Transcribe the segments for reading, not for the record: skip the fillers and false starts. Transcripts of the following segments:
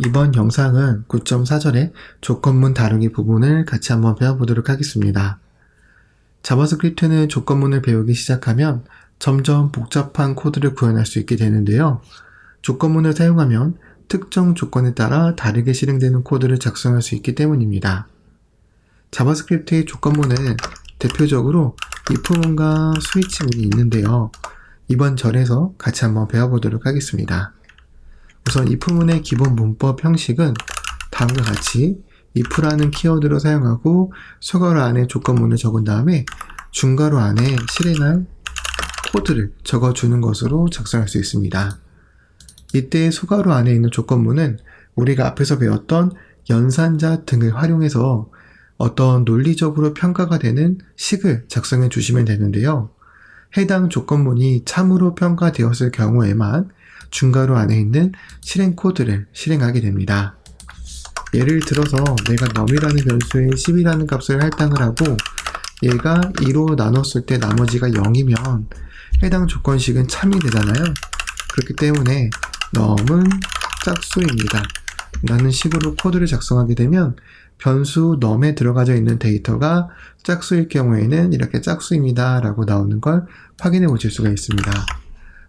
이번 영상은 9.4절의 조건문 다루기 부분을 같이 한번 배워보도록 하겠습니다. 자바스크립트는 조건문을 배우기 시작하면 점점 복잡한 코드를 구현할 수 있게 되는데요. 조건문을 사용하면 특정 조건에 따라 다르게 실행되는 코드를 작성할 수 있기 때문입니다. 자바스크립트의 조건문은 대표적으로 if문과 스위치문이 있는데요. 이번 절에서 같이 한번 배워보도록 하겠습니다. 우선 if문의 기본 문법 형식은 다음과 같이 if라는 키워드로 사용하고 소괄호 안에 조건문을 적은 다음에 중괄호 안에 실행할 코드를 적어주는 것으로 작성할 수 있습니다. 이때 소괄호 안에 있는 조건문은 우리가 앞에서 배웠던 연산자 등을 활용해서 어떤 논리적으로 평가가 되는 식을 작성해 주시면 되는데요. 해당 조건문이 참으로 평가되었을 경우에만 중괄호 안에 있는 실행 코드를 실행하게 됩니다. 예를 들어서 내가 num이라는 변수에 10이라는 값을 할당을 하고 얘가 2로 나눴을 때 나머지가 0이면 해당 조건식은 참이 되잖아요. 그렇기 때문에 num은 짝수입니다 라는 식으로 코드를 작성하게 되면 변수 num에 들어가져 있는 데이터가 짝수일 경우에는 이렇게 짝수입니다 라고 나오는 걸 확인해 보실 수가 있습니다.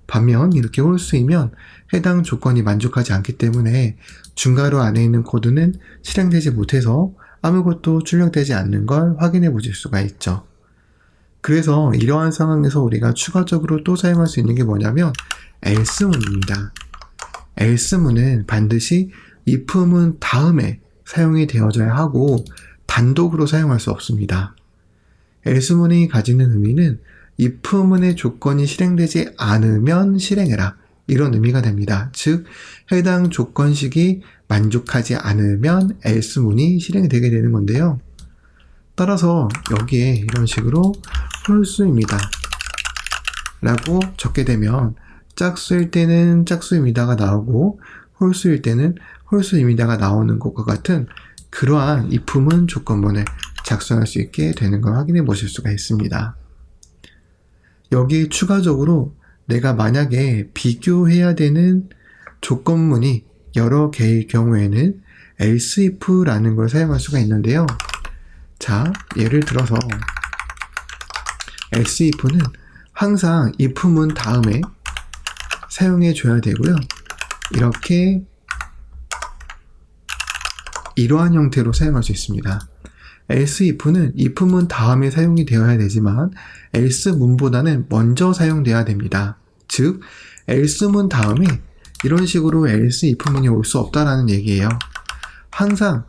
반면 이렇게 홀수이면 해당 조건이 만족하지 않기 때문에 중괄호 안에 있는 코드는 실행되지 못해서 아무것도 출력되지 않는 걸 확인해 보실 수가 있죠. 그래서 이러한 상황에서 우리가 추가적으로 또 사용할 수 있는 게 뭐냐면 else문입니다. else문은 반드시 if문 다음에 사용이 되어져야 하고 단독으로 사용할 수 없습니다. else문이 가지는 의미는 if문의 조건이 실행되지 않으면 실행해라 이런 의미가 됩니다. 즉 해당 조건식이 만족하지 않으면 else문이 실행이 되게 되는 건데요. 따라서 여기에 이런 식으로 홀수입니다 라고 적게 되면 짝수일 때는 짝수입니다가 나오고 홀수일 때는 홀수입니다가 나오는 것과 같은 그러한 if문 조건문을 작성할 수 있게 되는 걸 확인해 보실 수가 있습니다. 여기 추가적으로 내가 만약에 비교해야 되는 조건문이 여러 개일 경우에는 else if라는 걸 사용할 수가 있는데요. 자, 예를 들어서 else if는 항상 if문 다음에 사용해 줘야 되고요. 이렇게 이러한 형태로 사용할 수 있습니다. else if는 if문 다음에 사용이 되어야 되지만 else문보다는 먼저 사용돼야 됩니다. 즉 else문 다음에 이런 식으로 else if문이 올 수 없다라는 얘기예요. 항상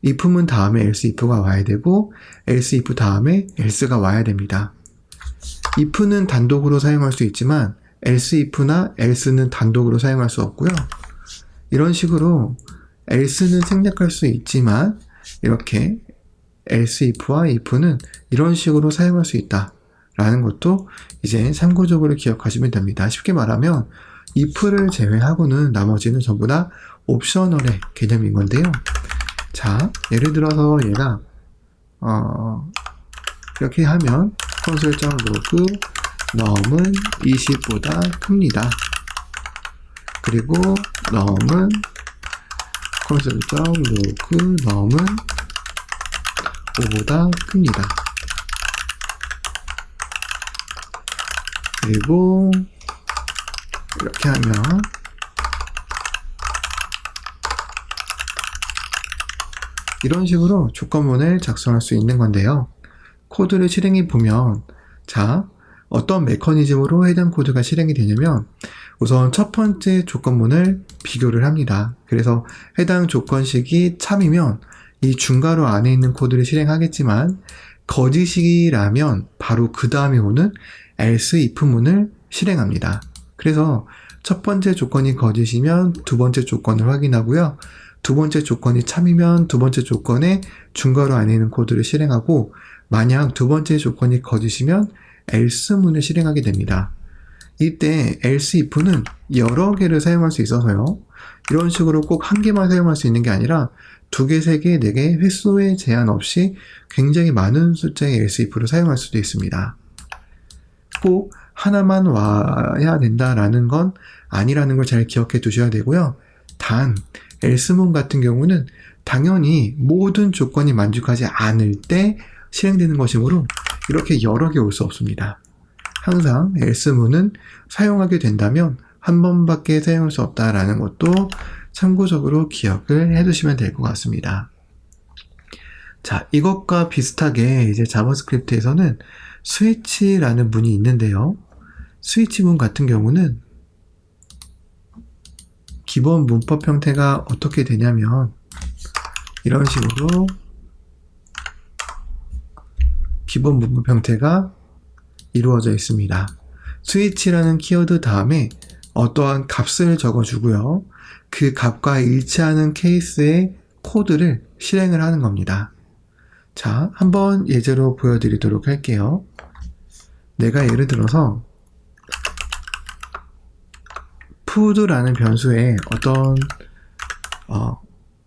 if문 다음에 else if가 와야 되고 else if 다음에 else가 와야 됩니다. if는 단독으로 사용할 수 있지만 else if나 else는 단독으로 사용할 수 없고요. 이런 식으로 else는 생략할 수 있지만 이렇게 else if와 if는 이런 식으로 사용할 수 있다 라는 것도 이제 참고적으로 기억하시면 됩니다. 쉽게 말하면 if를 제외하고는 나머지는 전부 다 옵셔널의 개념인 건데요. 자, 예를 들어서 얘가 이렇게 하면 console.log num은 20보다 큽니다. 그리고 num은 console.log num은 5보다 큽니다. 그리고 이렇게 하면 이런 식으로 조건문을 작성할 수 있는 건데요. 코드를 실행해 보면 자, 어떤 메커니즘으로 해당 코드가 실행이 되냐면 우선 첫 번째 조건문을 비교를 합니다. 그래서 해당 조건식이 참이면 이 중괄호 안에 있는 코드를 실행하겠지만 거짓이라면 바로 그 다음에 오는 else if문을 실행합니다. 그래서 첫 번째 조건이 거짓이면 두 번째 조건을 확인하고요. 두 번째 조건이 참이면 두 번째 조건의 중괄호 안에 있는 코드를 실행하고 만약 두 번째 조건이 거짓이면 else문을 실행하게 됩니다. 이때 else if는 여러 개를 사용할 수 있어서요. 이런 식으로 꼭 한 개만 사용할 수 있는 게 아니라 2개, 3개, 4개 횟수의 제한 없이 굉장히 많은 숫자의 else if를 사용할 수도 있습니다. 꼭 하나만 와야 된다라는 건 아니라는 걸 잘 기억해 두셔야 되고요. 단 else문 같은 경우는 당연히 모든 조건이 만족하지 않을 때 실행되는 것이므로 이렇게 여러 개 올 수 없습니다. 항상 else문은 사용하게 된다면 한 번밖에 사용할 수 없다라는 것도 참고적으로 기억을 해두시면 될 것 같습니다. 자, 이것과 비슷하게 이제 자바스크립트에서는 스위치라는 문이 있는데요. 스위치문 같은 경우는 기본 문법 형태가 어떻게 되냐면 이런 식으로 기본 문법 형태가 이루어져 있습니다. 스위치라는 키워드 다음에 어떠한 값을 적어주고요. 그 값과 일치하는 케이스의 코드를 실행을 하는 겁니다. 자, 한번 예제로 보여드리도록 할게요. 내가 예를 들어서 food라는 변수에 어떤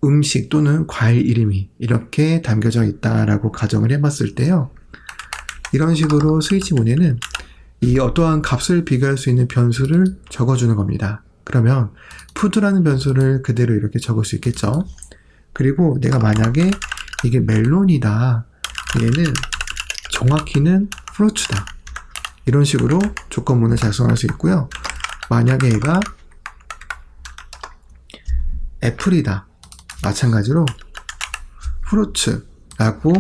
음식 또는 과일 이름이 이렇게 담겨져 있다라고 가정을 해봤을 때요. 이런 식으로 스위치 문에는 이 어떠한 값을 비교할 수 있는 변수를 적어주는 겁니다. 그러면 food라는 변수를 그대로 이렇게 적을 수 있겠죠. 그리고 내가 만약에 이게 멜론이다. 얘는 정확히는 fruits다. 이런 식으로 조건문을 작성할 수 있고요. 만약에 얘가 애플이다. 마찬가지로 fruits라고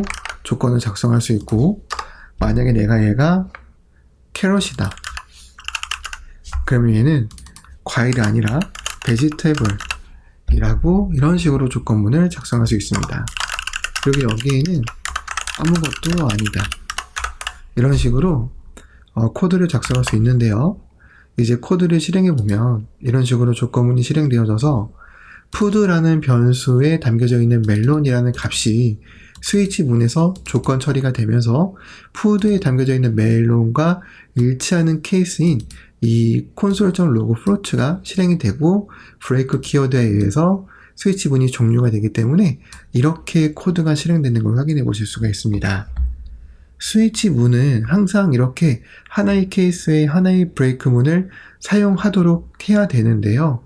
조건을 작성할 수 있고, 만약에 얘가 캐럿이다. 그러면 얘는 과일이 아니라 vegetable이라고 이런 식으로 조건문을 작성할 수 있습니다. 그리고 여기에는 아무것도 아니다. 이런 식으로 코드를 작성할 수 있는데요. 이제 코드를 실행해보면 이런 식으로 조건문이 실행되어져서 food라는 변수에 담겨져 있는 멜론이라는 값이 스위치 문에서 조건 처리가 되면서 food에 담겨져 있는 멜론과 일치하는 케이스인 이 console.log fruits가 실행이 되고 브레이크 키워드에 의해서 스위치 문이 종료가 되기 때문에 이렇게 코드가 실행되는 걸 확인해 보실 수가 있습니다. 스위치 문은 항상 이렇게 하나의 케이스에 하나의 브레이크 문을 사용하도록 해야 되는데요.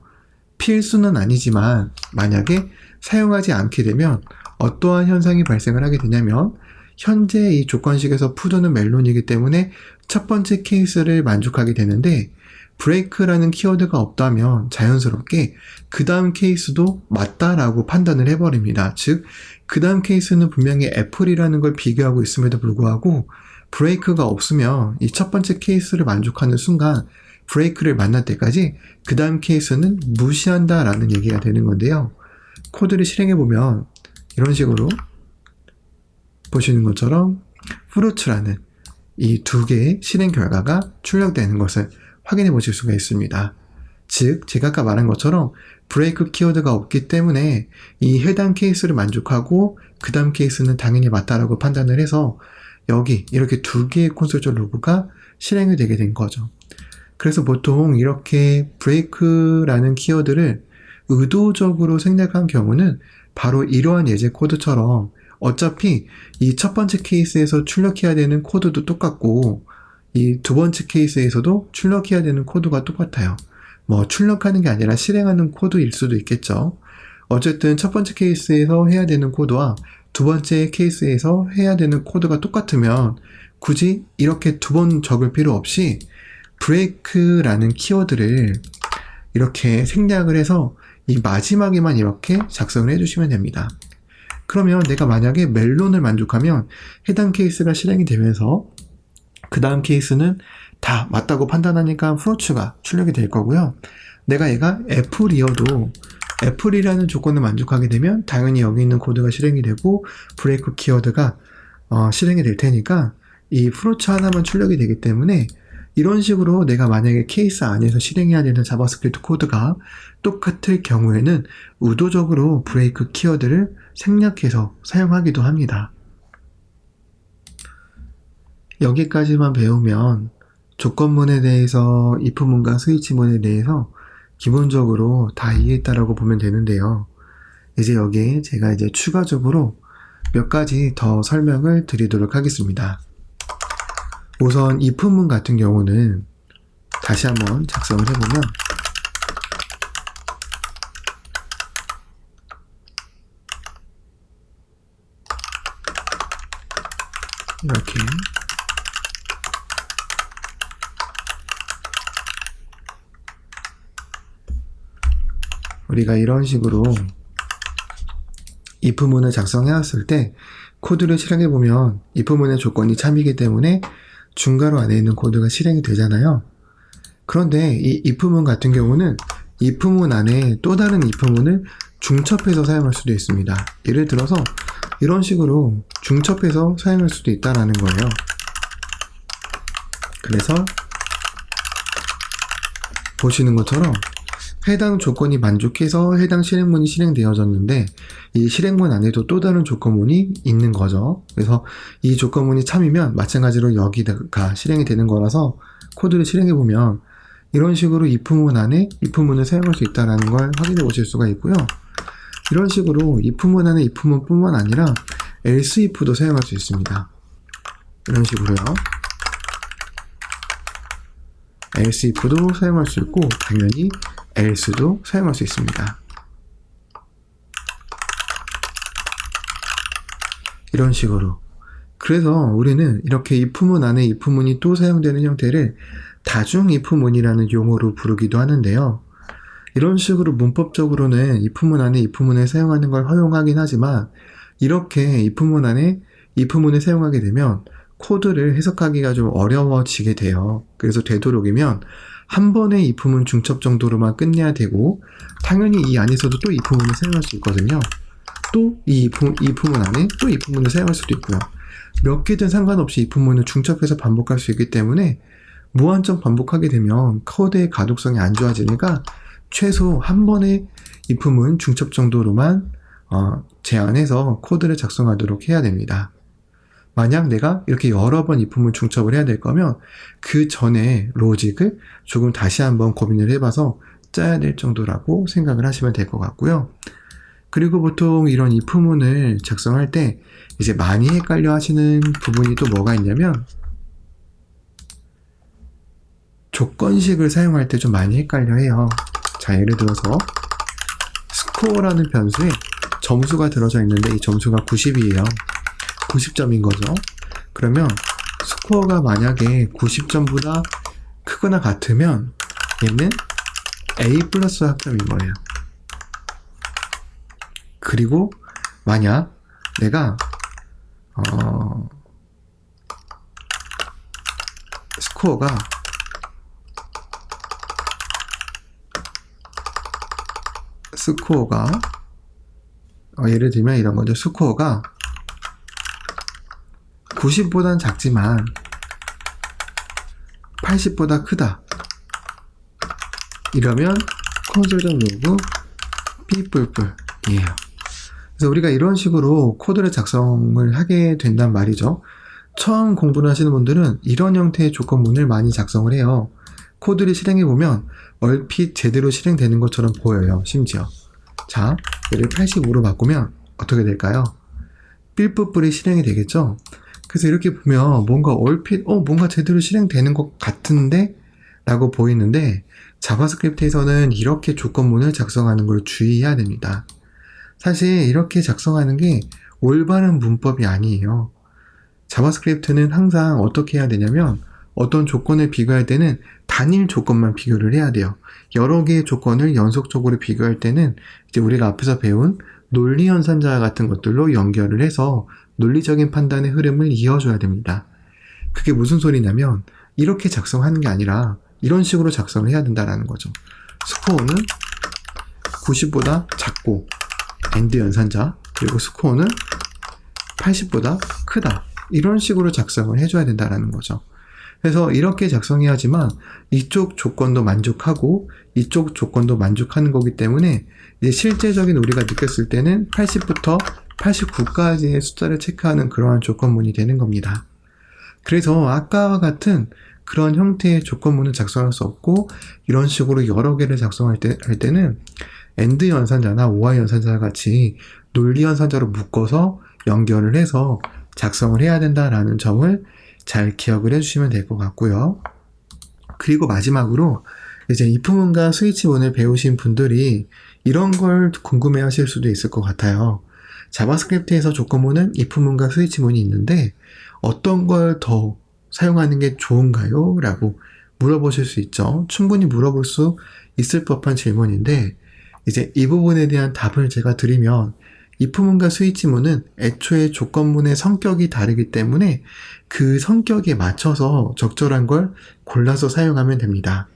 필수는 아니지만 만약에 사용하지 않게 되면 어떠한 현상이 발생을 하게 되냐면, 현재 이 조건식에서 food는 멜론이기 때문에 첫 번째 케이스를 만족하게 되는데 브레이크라는 키워드가 없다면 자연스럽게 그 다음 케이스도 맞다라고 판단을 해버립니다. 즉, 그 다음 케이스는 분명히 애플이라는 걸 비교하고 있음에도 불구하고 브레이크가 없으면 이 첫 번째 케이스를 만족하는 순간 브레이크를 만날 때까지 그 다음 케이스는 무시한다라는 얘기가 되는 건데요. 코드를 실행해보면 이런 식으로 보시는 것처럼 fruits라는 이 두 개의 실행 결과가 출력되는 것을 확인해 보실 수가 있습니다. 즉, 제가 아까 말한 것처럼 브레이크 키워드가 없기 때문에 이 해당 케이스를 만족하고 그 다음 케이스는 당연히 맞다라고 판단을 해서 여기 이렇게 두 개의 console.log가 실행이 되게 된 거죠. 그래서 보통 이렇게 브레이크라는 키워드를 의도적으로 생략한 경우는 바로 이러한 예제 코드처럼 어차피 이 첫 번째 케이스에서 출력해야 되는 코드도 똑같고 이 두 번째 케이스에서도 출력해야 되는 코드가 똑같아요. 뭐 출력하는 게 아니라 실행하는 코드일 수도 있겠죠. 어쨌든 첫 번째 케이스에서 해야 되는 코드와 두 번째 케이스에서 해야 되는 코드가 똑같으면 굳이 이렇게 두 번 적을 필요 없이 브레이크라는 키워드를 이렇게 생략을 해서 이 마지막에만 이렇게 작성을 해주시면 됩니다. 그러면 내가 만약에 멜론을 만족하면 해당 케이스가 실행이 되면서 그 다음 케이스는 다 맞다고 판단하니까 fruits가 출력이 될 거고요. 내가 얘가 애플이어도 애플이라는 조건을 만족하게 되면 당연히 여기 있는 코드가 실행이 되고 브레이크 키워드가 실행이 될 테니까 이 fruits 하나만 출력이 되기 때문에 이런 식으로 내가 만약에 케이스 안에서 실행해야 되는 자바스크립트 코드가 똑같을 경우에는 의도적으로 브레이크 키워드를 생략해서 사용하기도 합니다. 여기까지만 배우면 조건문에 대해서 if문과 스위치문에 대해서 기본적으로 다 이해했다라고 보면 되는데요. 이제 여기에 제가 이제 추가적으로 몇 가지 더 설명을 드리도록 하겠습니다. 우선 if문 같은 경우는 다시 한번 작성을 해보면 이렇게 우리가 이런 식으로 if문을 작성해왔을 때 코드를 실행해보면 if문의 조건이 참이기 때문에 중괄호 안에 있는 코드가 실행이 되잖아요. 그런데 이 if문 같은 경우는 if문 안에 또 다른 if문을 중첩해서 사용할 수도 있습니다. 예를 들어서 이런 식으로 중첩해서 사용할 수도 있다는 거예요. 그래서 보시는 것처럼 해당 조건이 만족해서 해당 실행문이 실행되어졌는데 이 실행문 안에도 또 다른 조건문이 있는 거죠. 그래서 이 조건문이 참이면 마찬가지로 여기가 실행이 되는 거라서 코드를 실행해보면 이런 식으로 if문 안에 if문을 사용할 수 있다는 걸 확인해 보실 수가 있고요. 이런 식으로 if문 안에 if문 뿐만 아니라 else if도 사용할 수 있습니다. 이런 식으로요. else if도 사용할 수 있고 당연히 else도 사용할 수 있습니다. 이런 식으로. 그래서 우리는 이렇게 if문 안에 if문이 또 사용되는 형태를 다중 if문이라는 용어로 부르기도 하는데요. 이런 식으로 문법적으로는 if문 안에 if문을 사용하는 걸 허용하긴 하지만 이렇게 if문 안에 if문을 사용하게 되면 코드를 해석하기가 좀 어려워지게 돼요. 그래서 되도록이면 한 번의 if문 중첩 정도로만 끝내야 되고 당연히 이 안에서도 또 if문을 사용할 수 있거든요. 또 이 if문 안에 또 if문을 사용할 수도 있고요. 몇 개든 상관없이 if문을 중첩해서 반복할 수 있기 때문에 무한정 반복하게 되면 코드의 가독성이 안 좋아지니까 최소 한 번의 if문 중첩 정도로만 제한해서 코드를 작성하도록 해야 됩니다. 만약 내가 이렇게 여러 번 if문 중첩을 해야 될 거면 그 전에 로직을 조금 다시 한번 고민을 해봐서 짜야 될 정도라고 생각을 하시면 될 것 같고요. 그리고 보통 이런 if문을 작성할 때 이제 많이 헷갈려 하시는 부분이 또 뭐가 있냐면 조건식을 사용할 때 좀 많이 헷갈려 해요. 자, 예를 들어서 score라는 변수에 점수가 들어져 있는데 이 점수가 90이에요. 90점인 거죠. 그러면 스코어가 만약에 90점보다 크거나 같으면 얘는 A 플러스 학점인 거예요. 그리고 만약 내가 스코어가 예를 들면 이런 거죠. 스코어가 90보단 작지만 80보다 크다. 이러면 console.log b뿔뿔이에요. 그래서 우리가 이런 식으로 코드를 작성을 하게 된단 말이죠. 처음 공부를 하시는 분들은 이런 형태의 조건문을 많이 작성을 해요. 코드를 실행해보면 얼핏 제대로 실행되는 것처럼 보여요. 심지어. 자, 얘를 85로 바꾸면 어떻게 될까요? 삘뿌뿔이 실행이 되겠죠? 그래서 이렇게 보면 뭔가 얼핏 뭔가 제대로 실행되는 것 같은데? 라고 보이는데 자바스크립트에서는 이렇게 조건문을 작성하는 걸 주의해야 됩니다. 사실 이렇게 작성하는 게 올바른 문법이 아니에요. 자바스크립트는 항상 어떻게 해야 되냐면 어떤 조건을 비교할 때는 단일 조건만 비교를 해야 돼요. 여러 개의 조건을 연속적으로 비교할 때는 이제 우리가 앞에서 배운 논리연산자 같은 것들로 연결을 해서 논리적인 판단의 흐름을 이어줘야 됩니다. 그게 무슨 소리냐면 이렇게 작성하는 게 아니라 이런 식으로 작성을 해야 된다는 거죠. 스코어는 90보다 작고 AND 연산자, 그리고 스코어는 80보다 크다. 이런 식으로 작성을 해줘야 된다는 거죠. 그래서 이렇게 작성해야지만 이쪽 조건도 만족하고 이쪽 조건도 만족하는 거기 때문에 이제 실제적인 우리가 느꼈을 때는 80부터 89까지의 숫자를 체크하는 그러한 조건문이 되는 겁니다. 그래서 아까와 같은 그런 형태의 조건문을 작성할 수 없고 이런 식으로 여러 개를 작성할 때는 AND 연산자나 OR 연산자 같이 논리 연산자로 묶어서 연결을 해서 작성을 해야 된다라는 점을 잘 기억을 해주시면 될 것 같고요. 그리고 마지막으로 이제 if문과 스위치문을 배우신 분들이 이런 걸 궁금해 하실 수도 있을 것 같아요. 자바스크립트에서 조건문은 if문과 스위치문이 있는데 어떤 걸 더 사용하는 게 좋은가요? 라고 물어보실 수 있죠. 충분히 물어볼 수 있을 법한 질문인데 이제 이 부분에 대한 답을 제가 드리면 if문과 스위치문은 애초에 조건문의 성격이 다르기 때문에 그 성격에 맞춰서 적절한 걸 골라서 사용하면 됩니다.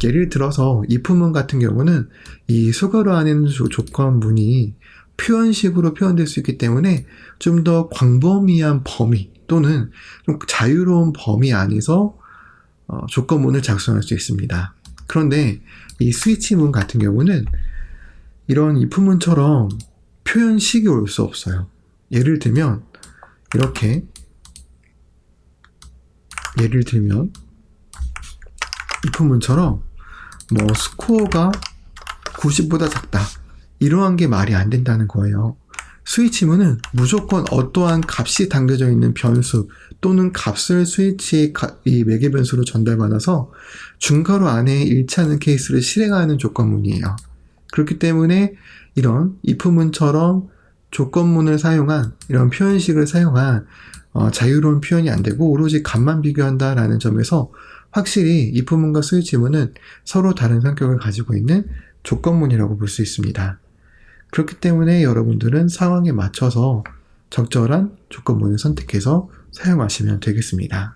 예를 들어서 if문 같은 경우는 이 수거로 하는 조건문이 표현식으로 표현될 수 있기 때문에 좀 더 광범위한 범위 또는 좀 자유로운 범위 안에서 조건문을 작성할 수 있습니다. 그런데 이 스위치문 같은 경우는 이런 if문처럼 표현식이 올 수 없어요. 예를 들면 if문처럼 스코어가 90보다 작다 이러한 게 말이 안 된다는 거예요. 스위치문은 무조건 어떠한 값이 담겨져 있는 변수 또는 값을 스위치의 이 매개 변수로 전달받아서 중괄호 안에 일치하는 케이스를 실행하는 조건문이에요. 그렇기 때문에 이런 if문처럼 조건문을 사용한 이런 표현식을 사용한 자유로운 표현이 안 되고 오로지 값만 비교한다라는 점에서 확실히 if문과 스위치문은 서로 다른 성격을 가지고 있는 조건문이라고 볼 수 있습니다. 그렇기 때문에 여러분들은 상황에 맞춰서 적절한 조건문을 선택해서 사용하시면 되겠습니다.